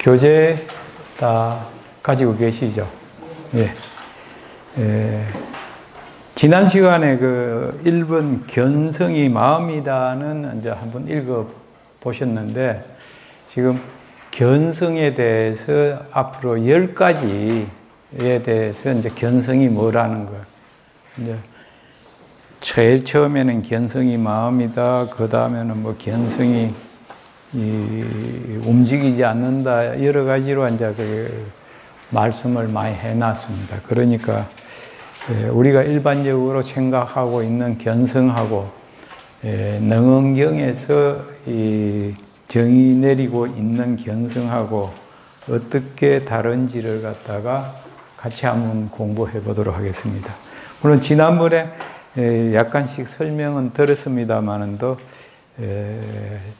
교재 다 가지고 계시죠? 예. 지난 시간에 그 1번 견성이 마음이다는 이제 한번 읽어 보셨는데, 지금 견성에 대해서 앞으로 10가지에 대해서 이제 견성이 뭐라는 거. 이제 제일 처음에는 견성이 마음이다. 그 다음에는 뭐 견성이 움직이지 않는다. 여러 가지로 이제 그 말씀을 많이 해놨습니다. 그러니까 우리가 일반적으로 생각하고 있는 견성하고 능언경에서 이 정의 내리고 있는 견성하고 어떻게 다른지를 갖다가 같이 한번 공부해 보도록 하겠습니다. 물론 지난번에 약간씩 설명은 들었습니다만도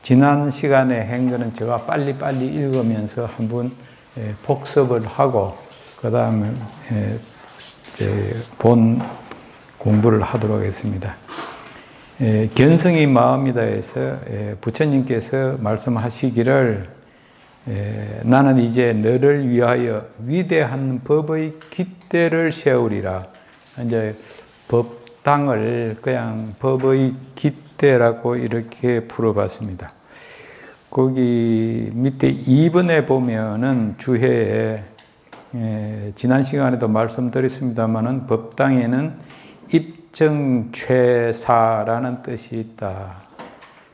지난 시간에 한 거는 제가 빨리빨리 읽으면서 한번 복습을 하고 그 다음에 본 공부를 하도록 하겠습니다. 견성이 마음이다 해서 부처님께서 말씀하시기를 나는 이제 너를 위하여 위대한 법의 깃대를 세우리라. 이제 법당을 그냥 법의 깃대라고 이렇게 풀어봤습니다. 거기 밑에 2번에 보면은 주해에 지난 시간에도 말씀드렸습니다만은 법당에는 입정최사라는 뜻이 있다.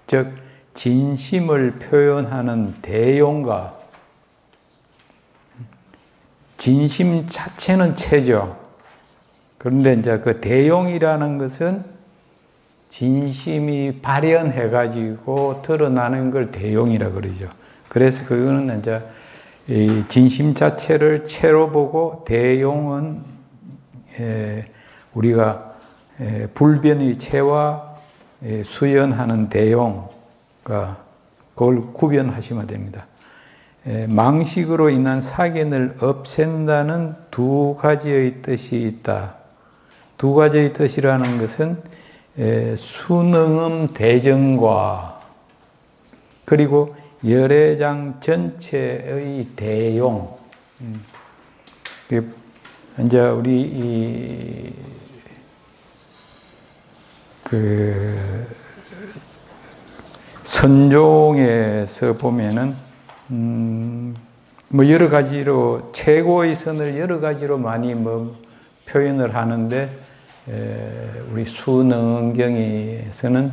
즉 진심을 표현하는 대용과 진심 자체는 체죠. 그런데 이제 그 대용이라는 것은 진심이 발현해가지고 드러나는 걸 대용이라 그러죠. 그래서 그거는 이제 이 진심 자체를 체로 보고 대용은 우리가 불변의 체와 수연하는 대용과 그걸 구별하시면 됩니다. 망식으로 인한 사견을 없앤다는 두 가지의 뜻이 있다. 두 가지의 뜻이라는 것은 수능음 대정과 그리고 열애장 전체의 대용. 이제 우리 그 선종에서 보면은 뭐 여러 가지로 최고의 선을 여러 가지로 많이 뭐 표현을 하는데 우리 수능경에서는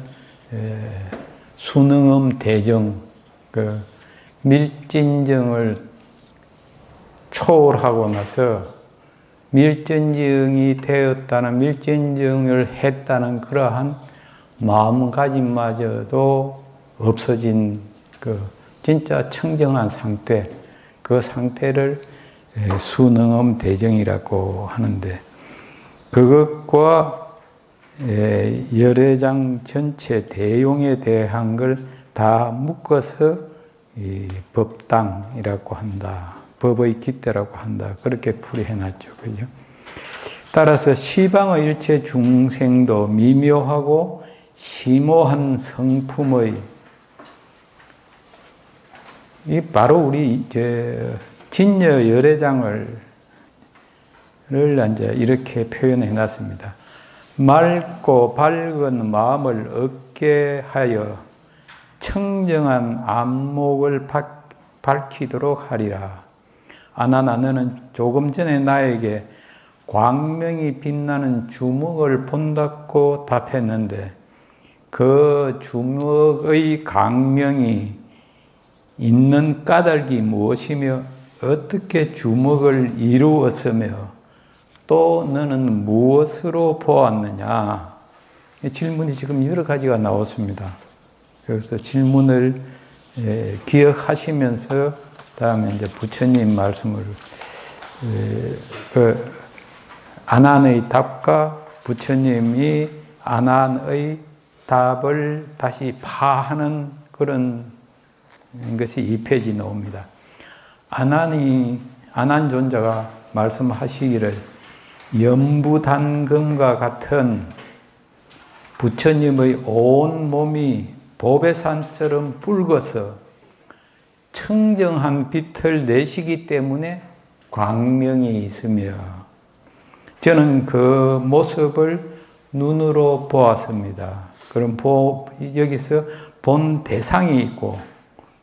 수능음 대정, 그 밀진정을 초월하고 나서 밀전정이 되었다는 밀전정을 했다는 그러한 마음가짐마저도 없어진 그 진짜 청정한 상태, 그 상태를 수능음 대정이라고 하는데, 그것과 열애장 전체 대용에 대한 걸 다 묶어서 이 법당이라고 한다. 법의 깃대라고 한다. 그렇게 풀이해놨죠. 그죠? 따라서 시방의 일체 중생도 미묘하고 심오한 성품의 이 바로 우리 진여 열애장을 이제 이렇게 표현해놨습니다. 맑고 밝은 마음을 얻게 하여 청정한 안목을 밝히도록 하리라. 아나나 너는 조금 전에 나에게 광명이 빛나는 주먹을 본다고 답했는데 그 주먹의 광명이 있는 까닭이 무엇이며 어떻게 주먹을 이루었으며 또 너는 무엇으로 보았느냐? 질문이 지금 여러 가지가 나왔습니다. 그래서 질문을 기억하시면서 다음에 이제 부처님 말씀을 그 아난의 답과 부처님이 아난의 답을 다시 파하는 그런 것이 2페이지 나옵니다. 아난 존자가 말씀하시기를 연부단금과 같은 부처님의 온 몸이 보배산처럼 붉어서 청정한 빛을 내시기 때문에 광명이 있으며, 저는 그 모습을 눈으로 보았습니다. 그럼 여기서 본 대상이 있고,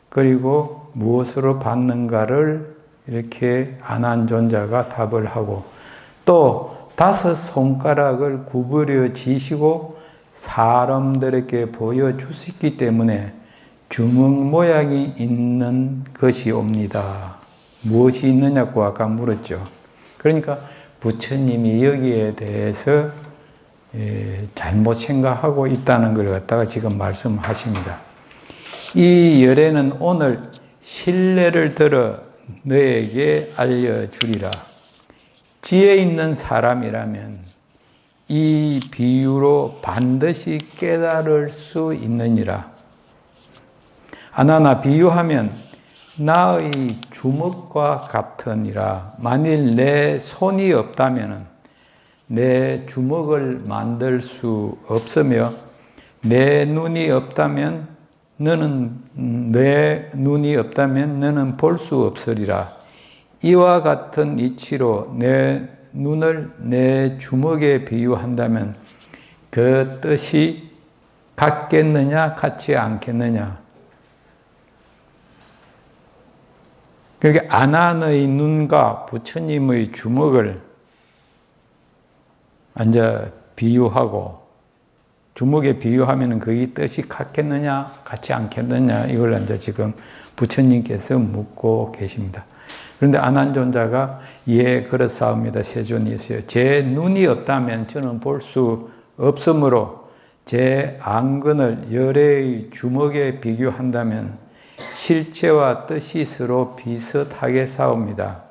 그리고 무엇으로 받는가를 이렇게 아난존자가 답을 하고, 또 5 손가락을 구부려 지시고 사람들에게 보여주셨기 때문에 주먹 모양이 있는 것이 옵니다. 무엇이 있느냐고 아까 물었죠. 그러니까 부처님이 여기에 대해서 잘못 생각하고 있다는 걸 갖다가 지금 말씀하십니다. 이 열애는 오늘 신뢰를 들어 너에게 알려주리라. 지혜 있는 사람이라면 이 비유로 반드시 깨달을 수 있느니라. 아나나 비유하면 나의 주먹과 같으니라. 만일 내 손이 없다면 내 주먹을 만들 수 없으며 내 눈이 없다면 너는 볼 수 없으리라. 이와 같은 이치로 내 눈을 내 주먹에 비유한다면 그 뜻이 같겠느냐 같지 않겠느냐. 그러니까 아난의 눈과 부처님의 주먹을 앉아 비유하고 주먹에 비유하면 그의 뜻이 같겠느냐 같지 않겠느냐, 이걸 이제 지금 부처님께서 묻고 계십니다. 그런데 아난존자가 예 그렇사옵니다. 세존이시여, 제 눈이 없다면 저는 볼 수 없으므로 제 안근을 열애의 주먹에 비교한다면 실체와 뜻이 서로 비슷하게 싸웁니다.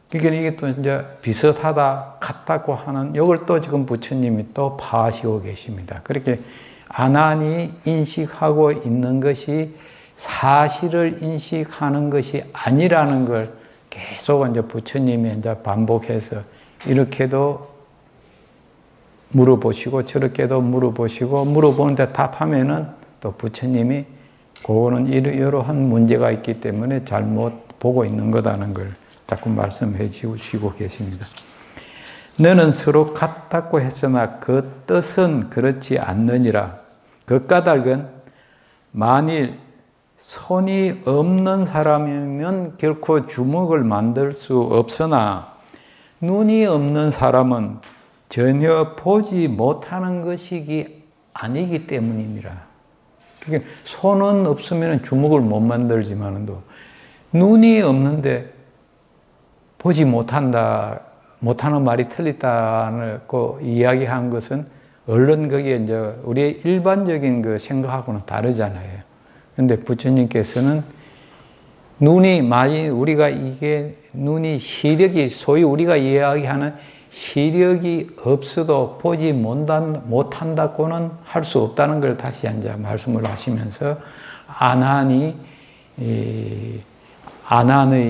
그러니까 이게 또 이제 비슷하다, 같다고 하는 이걸 또 지금 부처님이 또 파하시고 계십니다. 그렇게 아난이 인식하고 있는 것이 사실을 인식하는 것이 아니라는 걸 계속 이제 부처님이 이제 반복해서 이렇게도 물어보시고 저렇게도 물어보시고, 물어보는데 답하면은 또 부처님이 그거는 이러한 문제가 있기 때문에 잘못 보고 있는 거다는 걸 자꾸 말씀해 주시고 계십니다. 너는 서로 같다고 했으나 그 뜻은 그렇지 않느니라. 그 까닭은 만일 손이 없는 사람이면 결코 주먹을 만들 수 없으나 눈이 없는 사람은 전혀 보지 못하는 것이기 아니기 때문이니라. 그러니까 손은 없으면 주먹을 못 만들지만도 눈이 없는데 보지 못한다, 못하는 말이 틀리다고 이야기한 것은 얼른 거기에 이제 우리의 일반적인 그 생각하고는 다르잖아요. 그런데 부처님께서는 눈이 우리가 이게 눈이 시력이 소위 우리가 이야기하는 시력이 없어도 보지 못한다고는 할 수 없다는 걸 다시 이제 말씀을 하시면서 아난의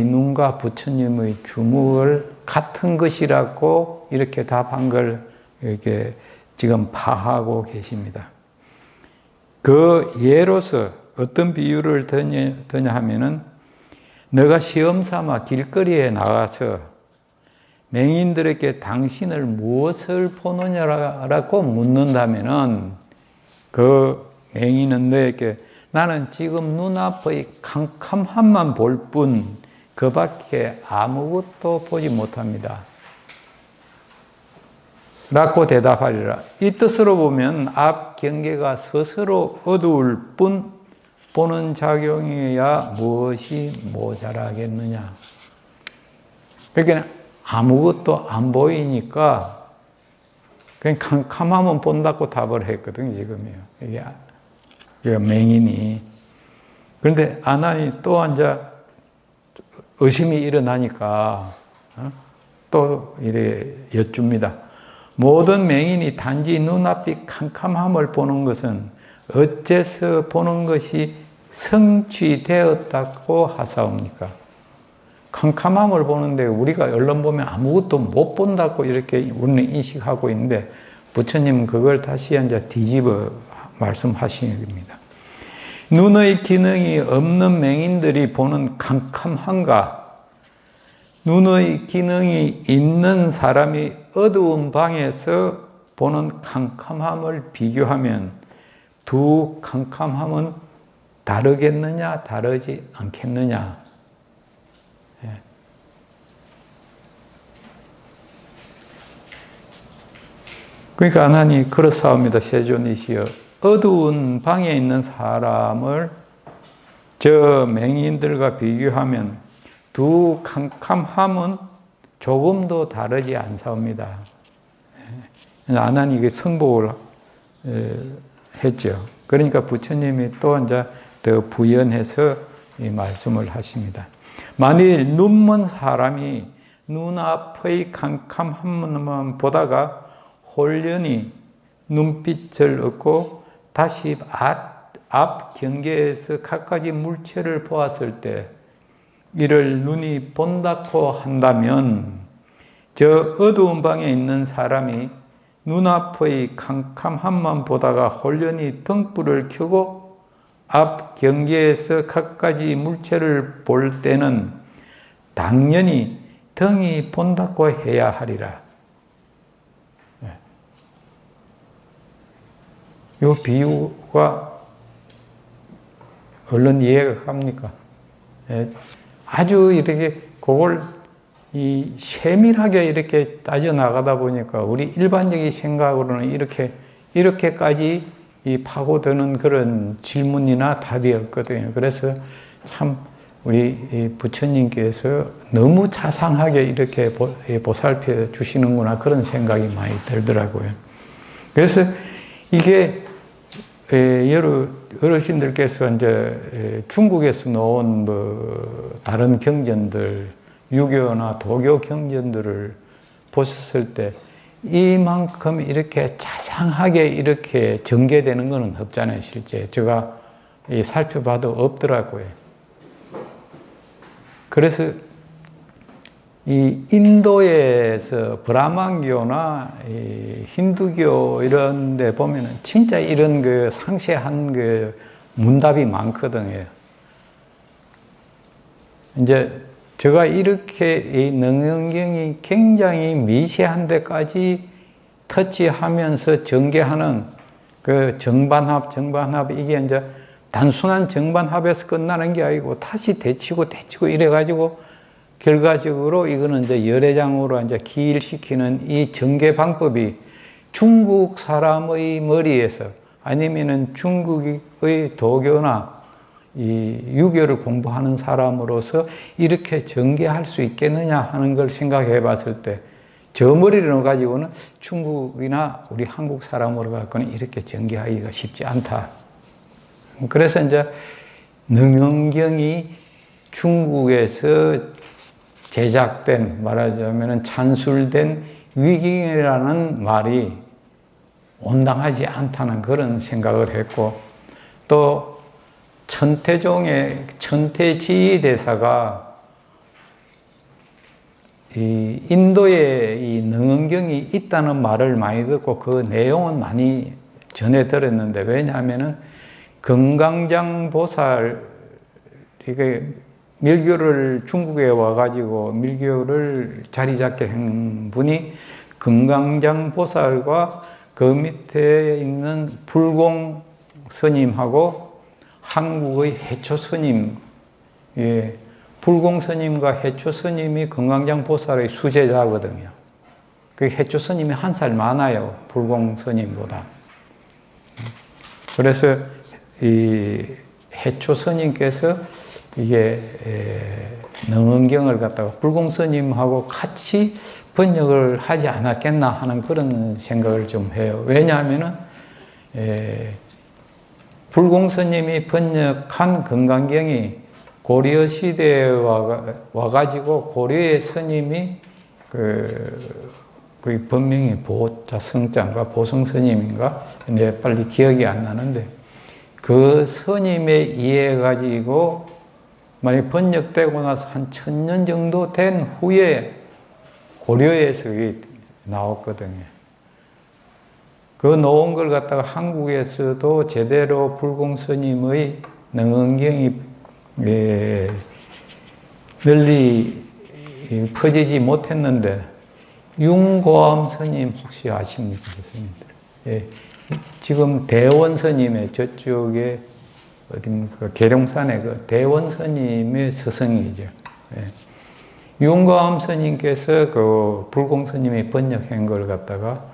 눈과 부처님의 주먹을 같은 것이라고 이렇게 답한 걸 이렇게 지금 파하고 계십니다. 그 예로서 어떤 비유를 드냐 하면은, 너가 시험 삼아 길거리에 나가서 맹인들에게 당신을 무엇을 보느냐라고 묻는다면은 그 맹인은 너에게 나는 지금 눈앞의 캄캄함만 볼 뿐 그 밖에 아무것도 보지 못합니다 라고 대답하리라. 이 뜻으로 보면 앞 경계가 스스로 어두울 뿐 보는 작용이야 무엇이 모자라겠느냐. 그러니까 아무것도 안 보이니까 그냥 캄캄하면 본다고 답을 했거든요, 지금요. 이게 맹인이. 그런데 아난이 또 앉아 의심이 일어나니까 또 이래 여쭙니다. 모든 맹인이 단지 눈앞이 캄캄함을 보는 것은 어째서 보는 것이 성취되었다고 하사옵니까? 캄캄함을 보는데 우리가 얼른 보면 아무것도 못 본다고 이렇게 우리는 인식하고 있는데, 부처님은 그걸 다시 이제 뒤집어 말씀하십니다. 눈의 기능이 없는 맹인들이 보는 캄캄함과 눈의 기능이 있는 사람이 어두운 방에서 보는 캄캄함을 비교하면 두 캄캄함은 다르겠느냐, 다르지 않겠느냐. 예. 그러니까 하나님 그렇사옵니다. 세존이시여, 어두운 방에 있는 사람을 저 맹인들과 비교하면 두 캄캄함은 조금도 다르지 않사옵니다. 하나님이 승복을 했죠. 그러니까 부처님이 또 이제 더 부연해서 이 말씀을 하십니다. 만일 눈먼 사람이 눈앞의 캄캄함만 보다가 홀연히 눈빛을 얻고 다시 앞 경계에서 갖가지 물체를 보았을 때 이를 눈이 본다고 한다면 저 어두운 방에 있는 사람이 눈앞의 캄캄함만 보다가 홀연히 등불을 켜고 앞 경계에서 갖가지 물체를 볼 때는 당연히 등이 본다고 해야 하리라. 이 비유가 얼른 이해가 갑니까? 아주 이렇게 그걸 세밀하게 이렇게 따져 나가다 보니까 우리 일반적인 생각으로는 이렇게까지 파고드는 그런 질문이나 답이 없거든요. 그래서 참 우리 부처님께서 너무 자상하게 이렇게 보살펴 주시는구나 그런 생각이 많이 들더라고요. 그래서 이게 여러 어르신들께서 이제 중국에서 나온 다른 경전들, 유교나 도교 경전들을 보셨을 때 이만큼 이렇게 자상하게 이렇게 전개되는 것은 없잖아요, 실제. 제가 살펴봐도 없더라고요. 그래서 이 인도에서 브라만교나 힌두교 이런 데 보면은 진짜 이런 그 상세한 그 문답이 많거든요. 이제 제가 이렇게 이 능영경이 굉장히 미세한 데까지 터치하면서 전개하는 그 정반합 이게 이제 단순한 정반합에서 끝나는 게 아니고 다시 데치고 이래가지고 결과적으로 이거는 이제 열애장으로 이제 기일시키는 이 전개 방법이 중국 사람의 머리에서 아니면은 중국의 도교나 이 유교를 공부하는 사람으로서 이렇게 전개할 수 있겠느냐 하는 걸 생각해 봤을 때 저 머리를 가지고는 중국이나 우리 한국 사람으로 갖고는 이렇게 전개하기가 쉽지 않다. 그래서 이제 능영경이 중국에서 제작된, 말하자면 찬술된 위경이라는 말이 온당하지 않다는 그런 생각을 했고, 또 천태종의 천태지 대사가 이 인도에 이 능언경이 있다는 말을 많이 듣고 그 내용은 많이 전해 들었는데, 왜냐하면은 금강장 보살, 이게 밀교를 중국에 와가지고 밀교를 자리 잡게 한 분이 금강장 보살과 그 밑에 있는 불공 스님하고 한국의 해초 스님, 예, 불공 스님과 해초 스님이 금강장 보살의 수제자거든요. 그 해초 스님이 한 살 많아요, 불공 스님보다. 그래서 이 해초 스님께서 이게 능언경을 갖다가 불공 스님하고 같이 번역을 하지 않았겠나 하는 그런 생각을 좀 해요. 왜냐하면은 불공 스님이 번역한 금강경이 고려 시대에 와가지고 고려의 스님이 그 본명이 보자성자인가 보성 스님인가, 근데 빨리 기억이 안 나는데 그 스님에 의해 가지고 만약 번역되고 나서 한 1000년 정도 된 후에 고려에서 나왔거든요. 그 놓은 걸 갖다가 한국에서도 제대로 불공 스님의 능언경이 널리 퍼지지 못했는데 윤고암 스님 혹시 아십니까, 스님들? 예, 지금 대원 스님의 저쪽에 어디입니까? 계룡산의 그 대원 스님의 스승이죠. 예. 윤고암 스님께서 그 불공 스님이 번역한 걸 갖다가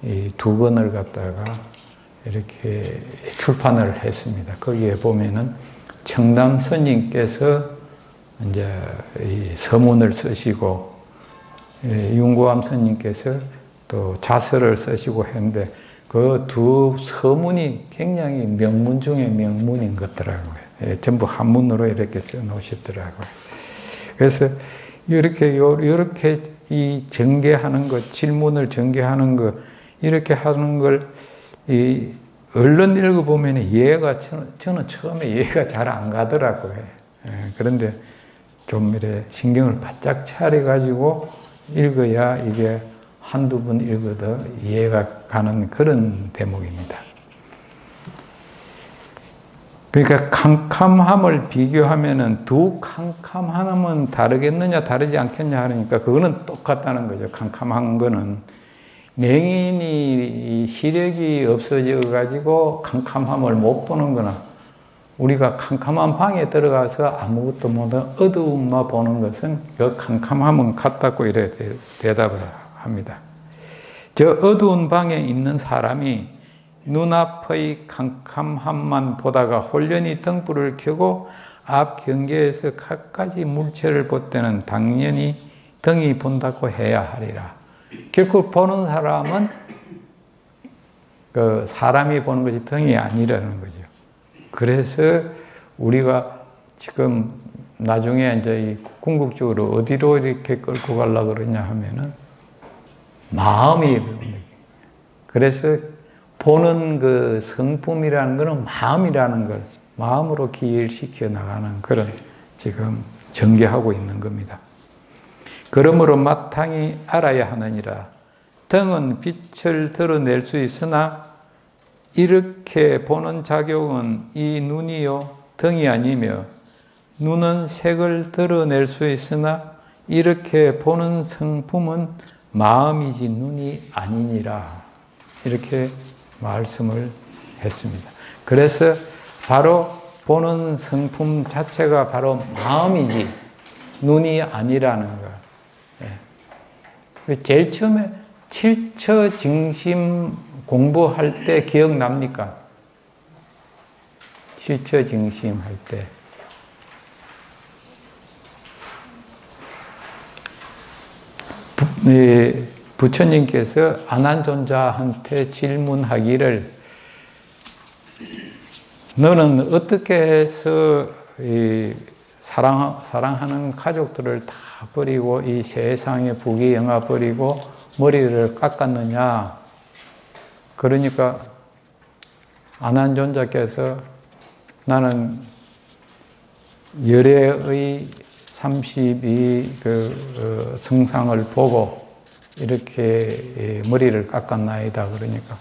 이 두 권을 갖다가 이렇게 출판을 했습니다. 거기에 보면은 청담 스님께서 이제 이 서문을 쓰시고 윤고암 스님께서 또 자서를 쓰시고 했는데 그 두 서문이 굉장히 명문 중에 명문인 것 같더라고요. 예, 전부 한문으로 이렇게 써 놓으셨더라고요. 그래서 이렇게 이 전개하는 것, 질문을 전개하는 것, 이렇게 하는 걸 이 얼른 읽어보면 이해가 저는 처음에 이해가 잘 안 가더라고요. 예, 그런데 좀 이래 신경을 바짝 차려가지고 읽어야 이게 한두 번 읽어도 이해가 가는 그런 대목입니다. 그러니까 캄캄함을 비교하면은 두 캄캄함은 다르겠느냐 다르지 않겠냐 하니까 그거는 똑같다는 거죠. 캄캄한 거는 맹인이 시력이 없어져 가지고 캄캄함을 못 보는 거나 우리가 캄캄한 방에 들어가서 아무것도 못하는 어두움만 보는 것은 그 캄캄함은 같다고 이래 대답을 합니다. 저 어두운 방에 있는 사람이 눈앞의 캄캄함만 보다가 홀연히 등불을 켜고 앞 경계에서 갖가지 물체를 볼 때는 당연히 등이 본다고 해야 하리라. 결국 보는 사람은 그 사람이 보는 것이 등이 아니라는 거죠. 그래서 우리가 지금 나중에 이제 궁극적으로 어디로 이렇게 끌고 가려고 그러냐 하면은 마음이, 그래서 보는 그 성품이라는 것은 마음이라는 걸 마음으로 기일시켜 나가는 그런 지금 전개하고 있는 겁니다. 그러므로 마땅히 알아야 하느니라. 등은 빛을 드러낼 수 있으나 이렇게 보는 작용은 이 눈이요 등이 아니며 눈은 색을 드러낼 수 있으나 이렇게 보는 성품은 마음이지 눈이 아니니라. 이렇게 말씀을 했습니다. 그래서 바로 보는 성품 자체가 바로 마음이지 눈이 아니라는 거. 제일 처음에 칠처 증심 공부할 때 기억납니까? 칠처 증심 할 때. 부처님께서 아난존자한테 질문하기를 너는 어떻게 해서 사랑하는 가족들을 다 버리고 이 세상에 부귀영화 버리고 머리를 깎았느냐. 그러니까 아난존자께서 나는 열애의 32 성상을 보고 이렇게 머리를 깎았나이다. 그러니까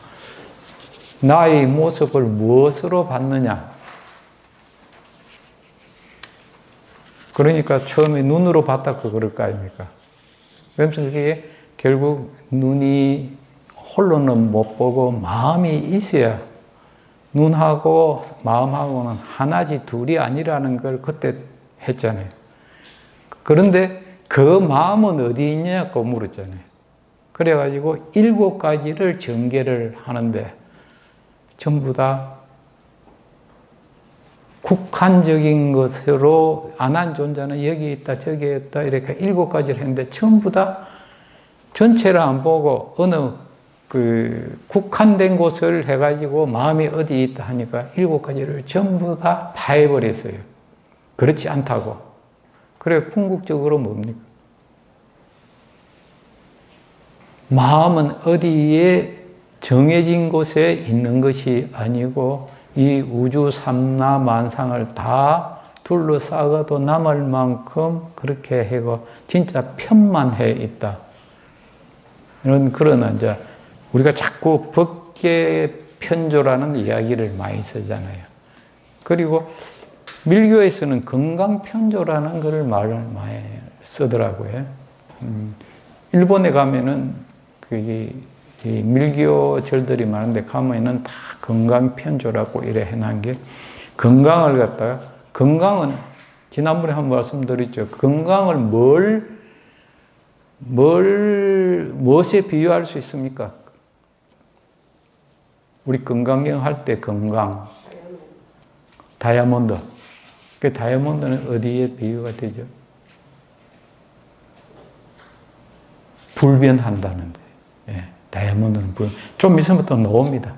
나의 모습을 무엇으로 봤느냐. 그러니까 처음에 눈으로 봤다고 그럴 거 아닙니까? 그래서 그게 결국 눈이 홀로는 못 보고 마음이 있어야 눈하고 마음하고는 하나지 둘이 아니라는 걸 그때 했잖아요. 그런데 그 마음은 어디 있냐고 물었잖아요. 그래가지고 7가지를 전개를 하는데 전부 다 국한적인 것으로 아난존자는 여기 있다 저기 있다 이렇게 7가지를 했는데 전부 다 전체를 안 보고 어느 그 국한된 곳을 해가지고 마음이 어디 있다 하니까 7가지를 전부 다 파해버렸어요. 그렇지 않다고. 그래 궁극적으로 뭡니까? 마음은 어디에 정해진 곳에 있는 것이 아니고 이 우주 삼라 만상을 다 둘러싸고도 남을 만큼 그렇게 하고 진짜 편만해 있다. 이런 그런 이제 우리가 자꾸 법계 편조라는 이야기를 많이 쓰잖아요. 그리고 밀교에서는 건강편조라는 것을 말을 많이 쓰더라고요. 일본에 가면은 이 밀교 절들이 많은데 가면은 다 건강편조라고 이래 해놓은 게, 건강을 갖다가, 건강은 지난번에 한 번 말씀드렸죠. 건강을 무엇에 비유할 수 있습니까? 우리 건강경 할 때 건강, 다이아몬드. 그 다이아몬드는 어디에 비유가 되죠? 불변한다는데. 예, 다이아몬드는 좀 있으면 또 나옵니다.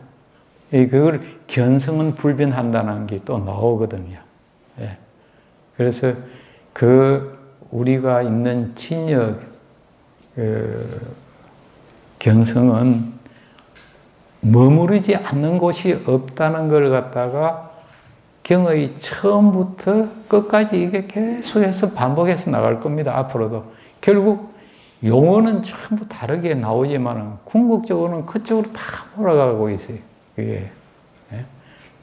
그걸 견성은 불변한다는 게 또 나오거든요. 예. 그래서 우리가 있는 진역 견성은 머무르지 않는 곳이 없다는 걸 갖다가 경의 처음부터 끝까지 이게 계속해서 반복해서 나갈 겁니다. 앞으로도. 결국 용어는 전부 다르게 나오지만 궁극적으로는 그쪽으로 다 몰아가고 있어요. 그게.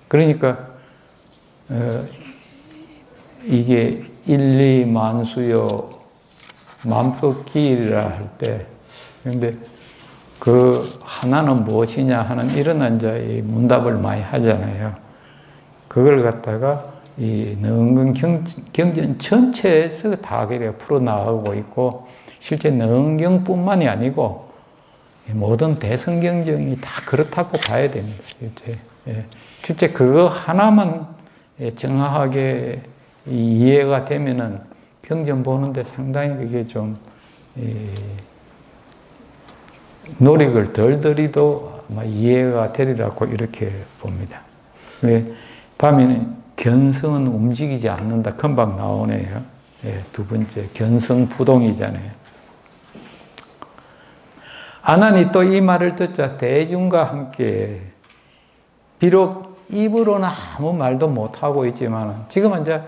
그러니까 이게 일리만수요 만법기일이라 할 때, 그런데 그 하나는 무엇이냐 하는 이런 이제 문답을 많이 하잖아요. 그걸 갖다가 이 능근 경전 전체에서 다 그렇게 풀어나가고 있고, 실제 능경뿐만이 아니고 모든 대성경전이 다 그렇다고 봐야 됩니다. 실제, 실제 그거 하나만 정확하게 이해가 되면은 경전 보는데 상당히 그게 좀 노력을 덜 들이도 아마 이해가 되리라고 이렇게 봅니다. 다음에는 견성은 움직이지 않는다. 금방 나오네요. 두 번째, 견성부동이잖아요. 아난이 또 이 말을 듣자 대중과 함께, 비록 입으로는 아무 말도 못하고 있지만 지금은 이제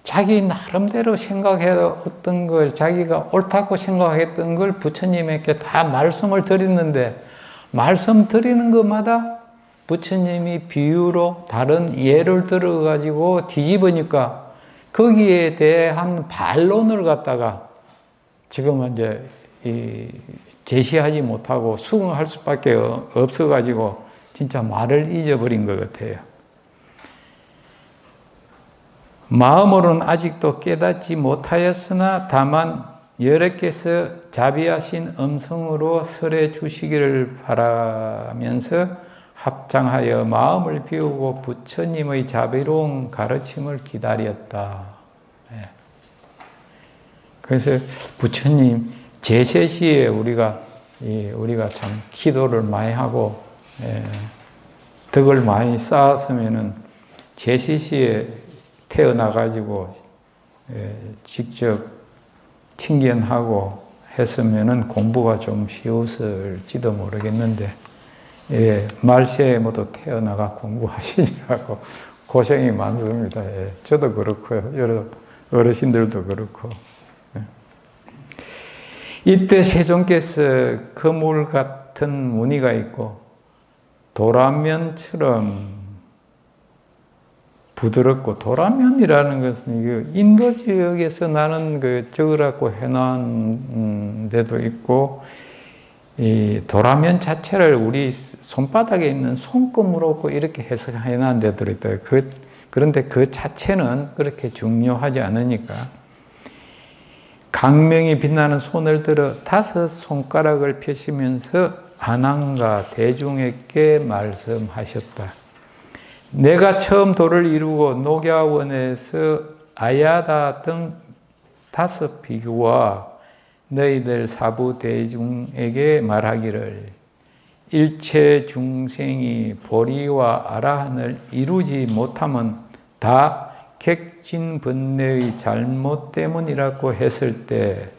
자기 나름대로 생각했던 걸, 자기가 옳다고 생각했던 걸 부처님에게 다 말씀을 드리는데, 말씀 드리는 것마다 부처님이 비유로 다른 예를 들어가지고 뒤집으니까 거기에 대한 반론을 갖다가 지금은 이제 제시하지 못하고 수긍할 수밖에 없어가지고 진짜 말을 잊어버린 것 같아요. 마음으로는 아직도 깨닫지 못하였으나 다만 여러께서 자비하신 음성으로 설해 주시기를 바라면서 합장하여 마음을 비우고 부처님의 자비로운 가르침을 기다렸다. 그래서 부처님 제세시에 우리가 참 기도를 많이 하고 덕을 많이 쌓았으면은 제세시에 태어나가지고 직접 칭견하고 했으면은 공부가 좀 쉬웠을지도 모르겠는데, 말세에 모두 태어나가 공부하시느라고 고생이 많습니다. 저도 그렇고요. 여러 어르신들도 그렇고. 이때 세존께서 그물 같은 무늬가 있고 도라면처럼 부드럽고, 도라면이라는 것은 인도 지역에서 나는 적으라고 해놓은 데도 있고, 이 도라면 자체를 우리 손바닥에 있는 손금으로 이렇게 해석해 놓은 데도 있다. 그런데 그 자체는 그렇게 중요하지 않으니까 강명이 빛나는 손을 들어 5 손가락을 펴시면서 안왕과 대중에게 말씀하셨다. 내가 처음 도를 이루고 녹야원에서 아야다 등 5 비구와 너희들 사부 대중에게 말하기를, 일체 중생이 보리와 아라한을 이루지 못함은 다 객진번뇌의 잘못 때문이라고 했을 때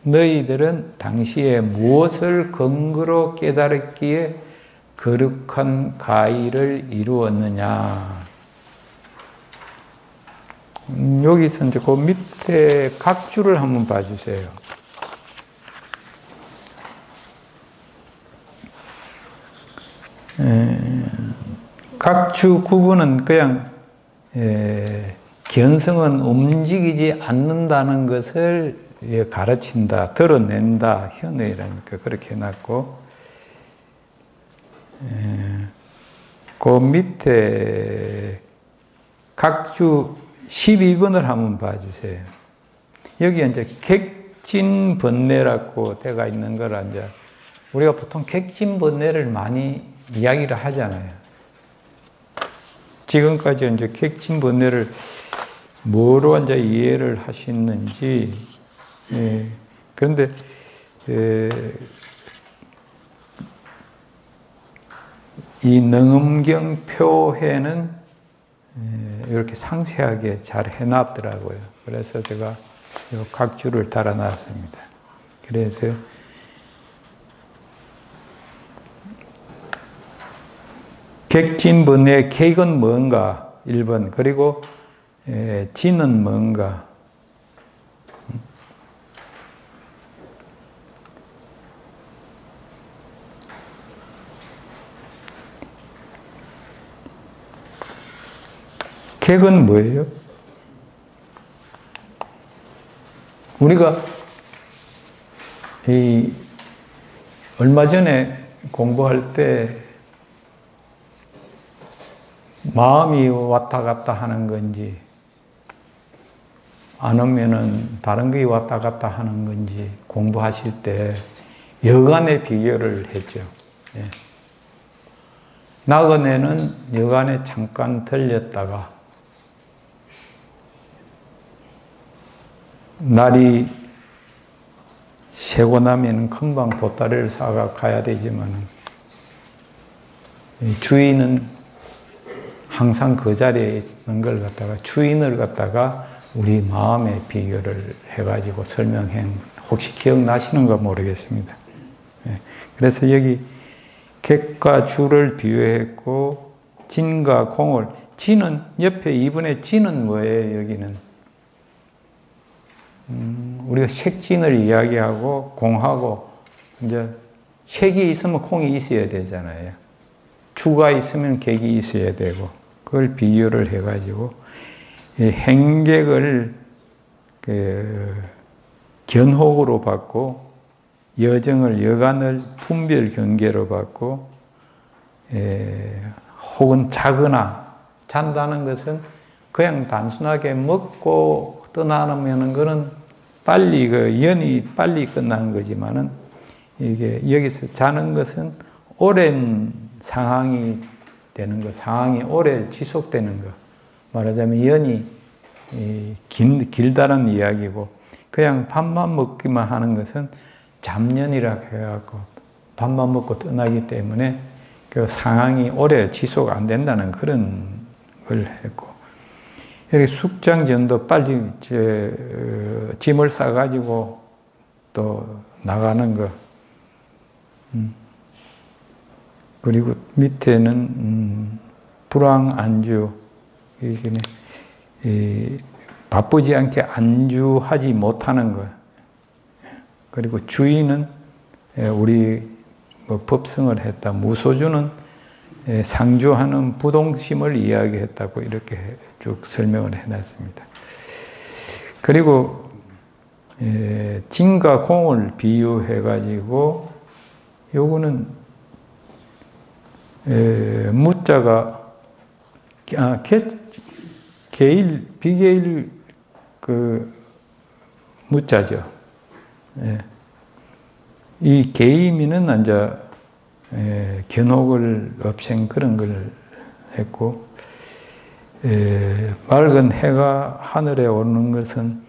너희들은 당시에 무엇을 근거로 깨달았기에 거룩한 가의를 이루었느냐. 여기서 이제 그 밑에 각주를 한번 봐주세요. 각주 구분은 그냥 견성은 움직이지 않는다는 것을 가르친다, 드러낸다, 현의라니까 그렇게 해놨고, 그 밑에 각주 12번을 한번 봐주세요. 여기 이제 객진번뇌라고 되어 있는 걸 이제 우리가 보통 객진번뇌를 많이 이야기를 하잖아요. 지금까지 이제 객진번뇌를 뭐로 이제 이해를 하시는지, 그런데, 이 능엄경 표에는 이렇게 상세하게 잘 해놨더라고요. 그래서 제가 각 줄을 달아놨습니다. 그래서 객진번뇌 객은 뭔가 1번, 그리고 진은 뭔가, 객은 뭐예요? 우리가 얼마 전에 공부할 때 마음이 왔다 갔다 하는 건지 아니면은 다른 게 왔다 갔다 하는 건지 공부하실 때 여간의 비교를 했죠. 예. 나그네는 여간에 잠깐 들렸다가 날이 새고 나면 금방 보따리를 싸가 가야 되지만 주인은 항상 그 자리에 있는 걸 갖다가 주인을 갖다가 우리 마음의 비교를 해가지고 설명해, 혹시 기억나시는가 모르겠습니다. 그래서 여기 객과 주를 비유했고 진과 공을, 진은 옆에 2분의 진은 뭐예요? 여기는 우리가 색진을 이야기하고 공하고 이제 색이 있으면 공이 있어야 되잖아요. 주가 있으면 객이 있어야 되고 그걸 비유를 해가지고 이 행객을 견혹으로 받고 여정을 여간을 분별 경계로 받고 혹은 자거나 잔다는 것은 그냥 단순하게 먹고 떠나는 거는 빨리 연이 빨리 끝나는 거지만은 이게 여기서 자는 것은 오랜 상황이 되는 거, 상황이 오래 지속되는 거. 말하자면 연이 길다는 이야기고 그냥 밥만 먹기만 하는 것은 잠연이라고 해갖고 밥만 먹고 떠나기 때문에 그 상황이 오래 지속 안 된다는 그런 걸 했고 여기 숙장전도 빨리 짐을 싸가지고 또 나가는 거. 그리고 밑에는 불황안주. 바쁘지 않게 안주하지 못하는 거. 그리고 주인은 우리 법성을 했다. 무소주는 상주하는 부동심을 이야기했다고 이렇게 쭉 설명을 해놨습니다. 그리고 진과 공을 비유해가지고 요거는 무자가 개일 비개일 그 무자죠. 이 개임이는 이제 견혹을 없앤 그런 걸 했고 맑은 해가 하늘에 오르는 것은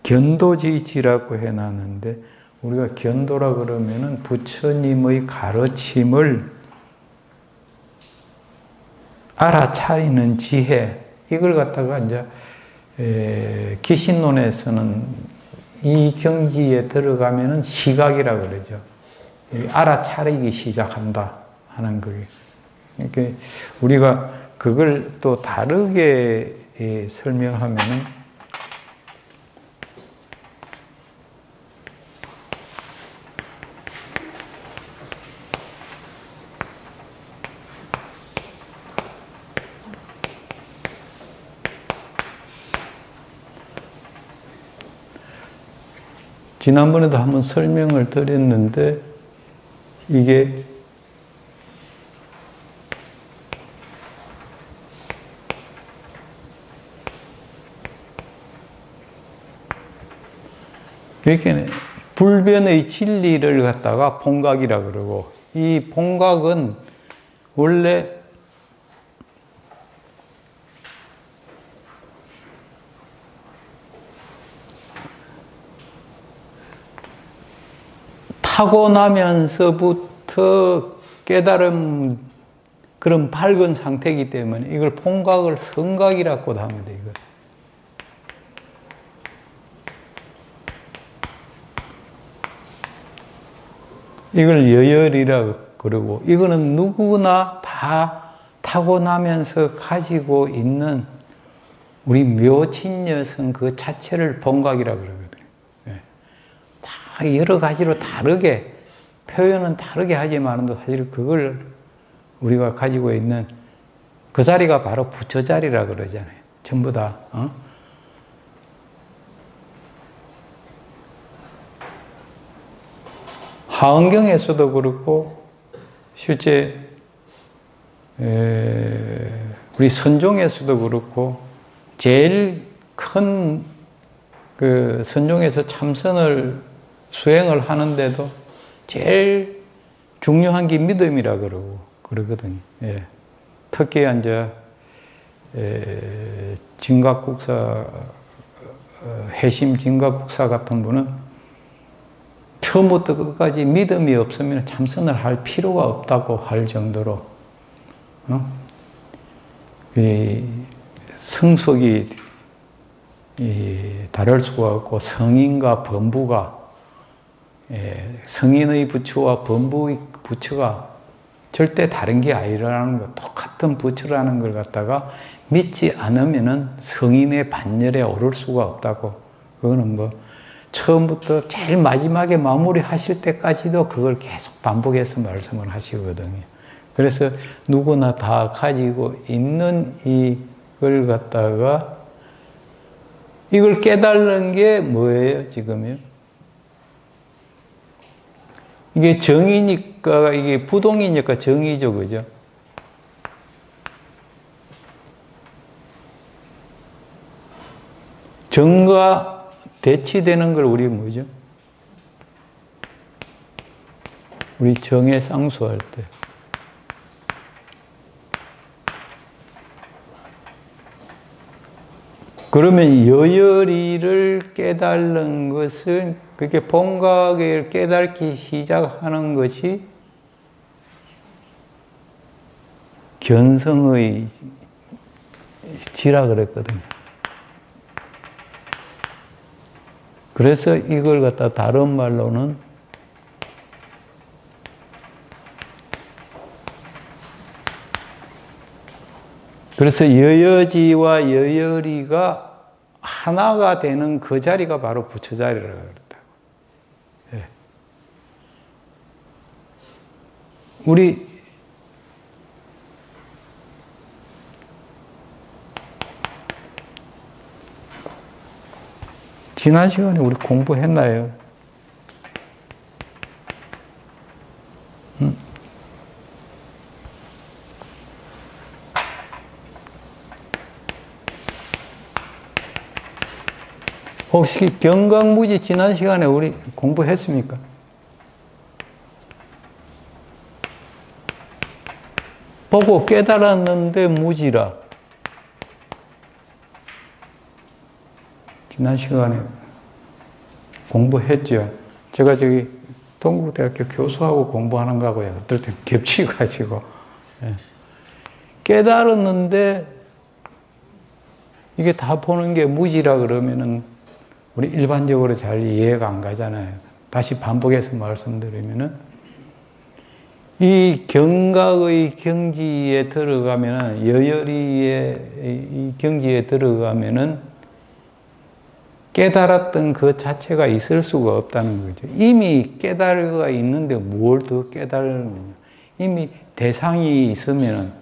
견도지지라고 해놨는데 우리가 견도라 그러면은 부처님의 가르침을 알아차리는 지혜 이걸 갖다가 이제 기신론에서는 이 경지에 들어가면은 시각이라 그러죠. 알아차리기 시작한다 하는 거예요. 그러니까 우리가 그걸 또 다르게 설명하면은 지난번에도 한번 설명을 드렸는데 이게 이렇게 불변의 진리를 갖다가 본각이라 그러고, 이 본각은 원래 타고나면서부터 깨달음 그런 밝은 상태이기 때문에 이걸 본각을 성각이라고도 하면 돼. 이걸 여열이라 그러고, 이거는 누구나 다 타고나면서 가지고 있는 우리 묘진여성 그 자체를 본각이라 그러거든요. 다 여러 가지로 다르게 표현은 다르게 하지만 사실 그걸 우리가 가지고 있는 그 자리가 바로 부처 자리라 그러잖아요. 전부 다. 하은경에서도 그렇고, 실제 우리 선종에서도 그렇고, 제일 큰 그 선종에서 참선을 수행을 하는데도 제일 중요한 게 믿음이라 그러거든요. 예. 특히 이제 진각국사, 해심 진각국사 같은 분은 처음부터 끝까지 믿음이 없으면 참선을 할 필요가 없다고 할 정도로 이 성속이 다를 수가 없고, 성인과 범부가 성인의 부처와 범부의 부처가 절대 다른 게 아니라는 것, 똑같은 부처라는 걸 갖다가 믿지 않으면은 성인의 반열에 오를 수가 없다고. 그거는 뭐 처음부터 제일 마지막에 마무리 하실 때까지도 그걸 계속 반복해서 말씀을 하시거든요. 그래서 누구나 다 가지고 있는 이걸 갖다가 이걸 깨달는 게 뭐예요, 지금요? 이게 정이니까, 이게 부동이니까 정이죠, 그죠? 정과 대치되는 걸 우리 뭐죠? 우리 정에 상수할 때. 그러면 여열이를 깨달는 것은, 그게 본각을 깨닫기 시작하는 것이 견성의 지라 그랬거든요. 그래서 이걸 갖다 다른 말로는 그래서 여여지와 여열이가 하나가 되는 그 자리가 바로 부처 자리라고 그랬다고. 예. 우리 지난 시간에 우리 공부했나요? 혹시 경각무지 지난 시간에 우리 공부했습니까? 보고 깨달았는데 무지라. 지난 시간에 공부했죠. 제가 저기 동국대학교 교수하고 공부하는 거하고요. 어떨 땐 겹치가지고. 깨달았는데 이게 다 보는 게 무지라 그러면은 우리 일반적으로 잘 이해가 안 가잖아요. 다시 반복해서 말씀드리면은 이 경각의 경지에 들어가면은, 여열이의 이 경지에 들어가면은 깨달았던 그 자체가 있을 수가 없다는 거죠. 이미 깨달아가 있는데 뭘 더 깨달으느냐. 이미 대상이 있으면은,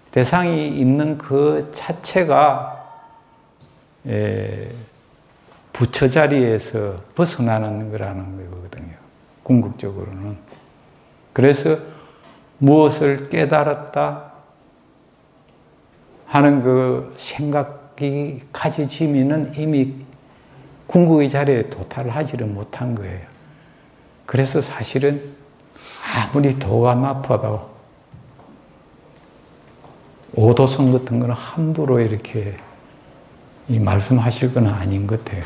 대상이 있는 그 자체가 부처 자리에서 벗어나는 거라는 거거든요. 궁극적으로는. 그래서 무엇을 깨달았다 하는 그 생각이 가지지면은 이미 궁극의 자리에 도달하지를 못한 거예요. 그래서 사실은 아무리 도가 나빠도 오도성 같은 거는 함부로 이렇게 말씀하실 건 아닌 것 같아요.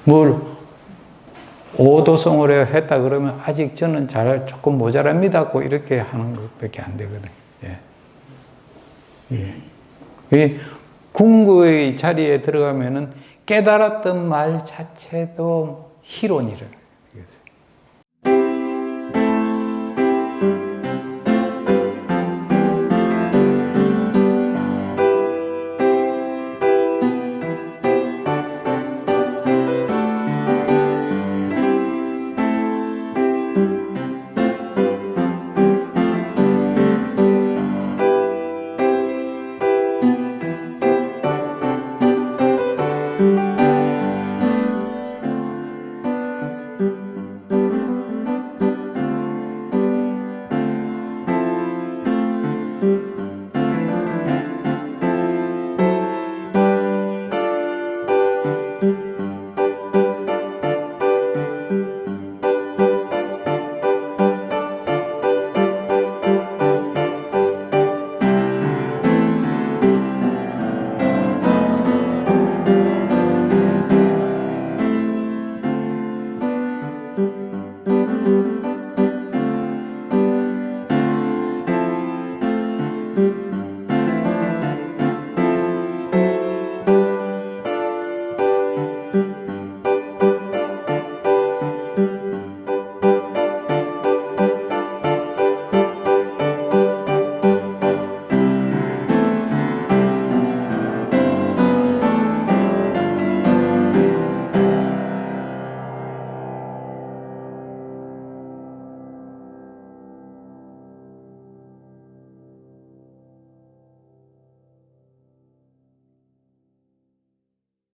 뭘 오도성으로 했다 그러면 아직 저는 조금 모자랍니다. 이렇게 하는 것밖에 안 되거든요. 이 궁극의 자리에 들어가면은 깨달았던 말 자체도 희론이래요.